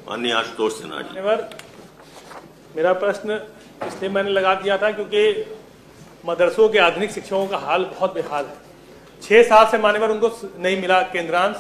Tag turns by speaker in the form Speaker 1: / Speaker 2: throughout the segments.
Speaker 1: माननीय आशुतोष सिन्हा जी।
Speaker 2: मेरा प्रश्न इसलिए मैंने लगा दिया था क्योंकि मदरसों के आधुनिक शिक्षकों का हाल बहुत बेहाल है। 6 साल से मान्यवर उनको नहीं मिला केंद्रांश,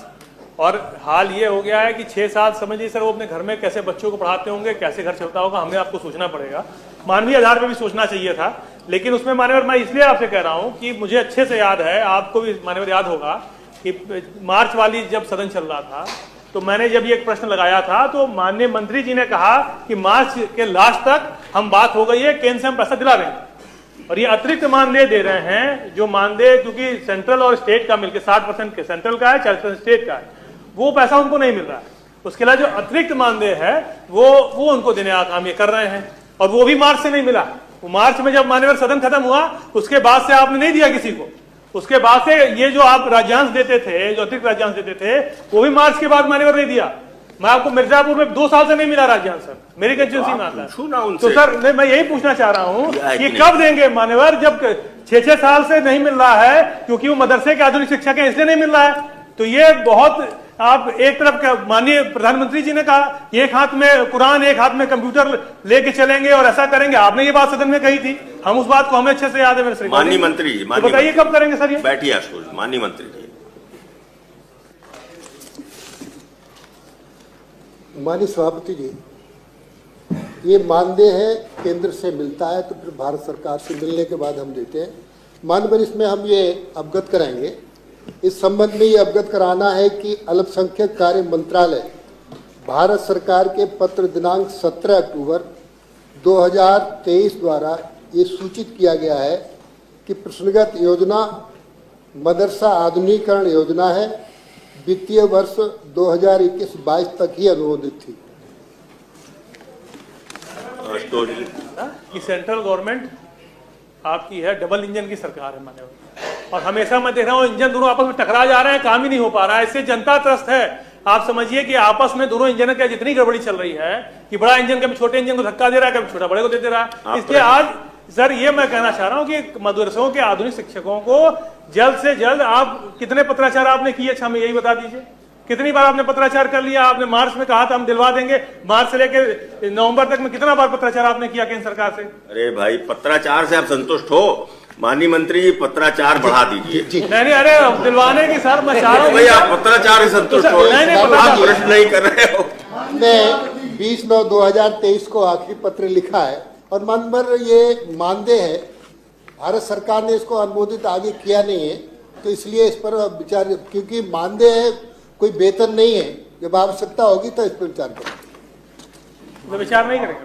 Speaker 2: और हाल ये हो गया है कि 6 साल समझिए सर, वो अपने घर में कैसे बच्चों को पढ़ाते होंगे, कैसे घर चलता होगा, हमें आपको सोचना पड़ेगा। मानवीय आधार पर भी सोचना चाहिए था, लेकिन उसमें मान्यवर मैं इसलिए आपसे कह रहा हूं कि मुझे अच्छे से याद है, आपको भी मान्यवर याद होगा कि मार्च वाली जब सदन चल रहा था तो मैंने जब ये एक प्रश्न लगाया था तो माननीय मंत्री जी ने कहा कि मार्च के लास्ट तक हम बात हो गई है, केंद्र से हम पैसा दिला रहे हैं। और ये अतिरिक्त मानदेय दे रहे हैं, जो मानदेय क्योंकि सेंट्रल और स्टेट का मिलकर 60% के सेंट्रल का है, 40% स्टेट का है, वो पैसा उनको नहीं मिल रहा है। उसके अलावा जो अतिरिक्त मानदेय है वो उनको देने का काम ये कर रहे हैं, और वो भी मार्च से नहीं मिला। वो मार्च में जब मान्यवर सदन खत्म हुआ उसके बाद से आपने नहीं दिया किसी को। उसके बाद से ये जो आप राज्यांश देते थे, जो अतिरिक्त राज्यांश देते थे, वो भी मार्च के बाद मान्यवर नहीं दिया। मैं आपको मिर्जापुर में 2 साल से नहीं मिला राज्यांश सर, मेरी कंस्टिट्यूंसी में आता है। तो सर मैं यही पूछना चाह रहा हूँ कि कब देंगे मान्यवर, जब 6-6 साल से नहीं मिल रहा है क्योंकि वो मदरसे के आधुनिक शिक्षक हैं इसलिए नहीं मिल रहा है। तो ये बहुत, आप एक तरफ माननीय प्रधानमंत्री जी ने कहा एक हाथ में कुरान एक हाथ में कंप्यूटर लेके चलेंगे और ऐसा करेंगे, आपने ये बात सदन में कही थी, हम उस बात को हमें अच्छे से याद है मेरे श्री।
Speaker 1: माननीय मंत्री जी,
Speaker 2: तो बताइए कब करेंगे सर ये?
Speaker 1: बैठिए आशुतोष, माननीय मंत्री जी।
Speaker 3: माननीय सभापति जी, ये मानदेय है केंद्र से मिलता है तो फिर भारत सरकार से मिलने के बाद हम देते हैं। माननीय इसमें हम ये अवगत कराएंगे, इस संबंध में ये अवगत कराना है कि अल्पसंख्यक कार्य मंत्रालय भारत सरकार के पत्र दिनांक 17 अक्टूबर 2023 द्वारा ये सूचित किया गया है कि प्रश्नगत योजना मदरसा आधुनिकीकरण योजना है, वित्तीय वर्ष 2021-22 तक ही अनुमोदित थी।
Speaker 2: कि सेंट्रल गवर्नमेंट आपकी है, डबल इंजन की सरकार है मान्यवर, और हमेशा मैं देख रहा हूँ इंजन दोनों आपस में टकरा जा रहे हैं, काम ही नहीं हो पा रहा है। इससे जनता त्रस्त है। आप समझिए कि आपस में दोनों इंजन की जितनी गड़बड़ी चल रही है कि बड़ा इंजन कभी छोटे इंजन को धक्का दे रहा है, कभी छोटा बड़े को दे रहा है। इसलिए आज सर ये मैं कहना चाह रहा हूँ कि मदरसों के आधुनिक शिक्षकों को जल्द से जल्द, आप कितने पत्राचार आपने किए, अच्छा हमें यही बता दीजिए, कितनी बार आपने पत्राचार कर लिया? आपने मार्च में कहा था हम दिलवा देंगे, मार्च से लेकर नवंबर तक में कितना बार पत्राचार आपने किया केंद्र सरकार से?
Speaker 1: अरे भाई, पत्राचार से आप संतुष्ट हो? माननीय मंत्री जी, पत्राचार बढ़ा दीजिए।
Speaker 2: नहीं, अरे दिलवाने की सर मैं चाह रहा हूँ
Speaker 1: भाई, आप पत्राचार से संतुष्ट हो, आप प्रश्न नहीं कर रहे हो।
Speaker 3: हमने 20/9/2023 को आखिरी पत्र लिखा है और मानवर ये मानदेय है, भारत सरकार ने इसको अनुमोदित आगे किया नहीं है, तो इसलिए इस पर विचार, क्योंकि मानदेय है कोई वेतन नहीं है, जब आवश्यकता होगी तो इस पर विचार करेंगे।
Speaker 2: विचार नहीं करेंगे।